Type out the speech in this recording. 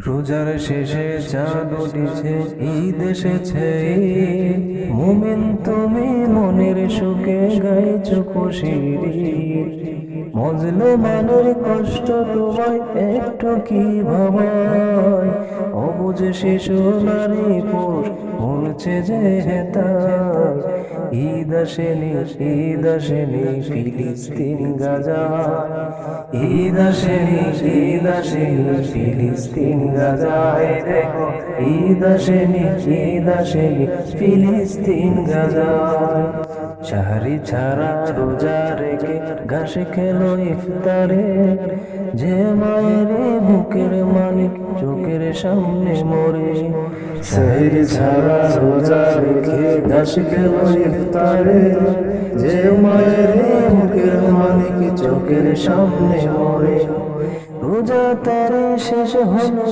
রোজার শেষে চাঁদ উঠেছে, ঈদ এসেছে। মুমিন তুমি মনের সুখে গাইছো খুশির ঈদ। মুসলমানের কষ্ট তোমায় একটু কি ভাবায়? অবুঝ শিশু নারী পুরুষ মরছে যে হেতায়। ঈদ আসেনি, ঈদ আসেনি ফিলিস্তিন গাজায়। ঈদ আসেনি, ঈদ আসেনি ফিলিস্তিন গাজায়। দেখো ঈদ আসেনি, ঈদ আসেনি ফিলিস্তিন গাজায়। শাহরি ছাড়া রোজা রেখে ঘাস খেলো ইফতারে, যে মায়ের বুকের মানিক চোখের সামনে মরে। শাহরি ছাড়া রোজা রেখে ঘাস খেলো ইফতারে, যে মায়ের বুকের মানিক চোখের সামনে মরে। রোজা তার শেষ হলো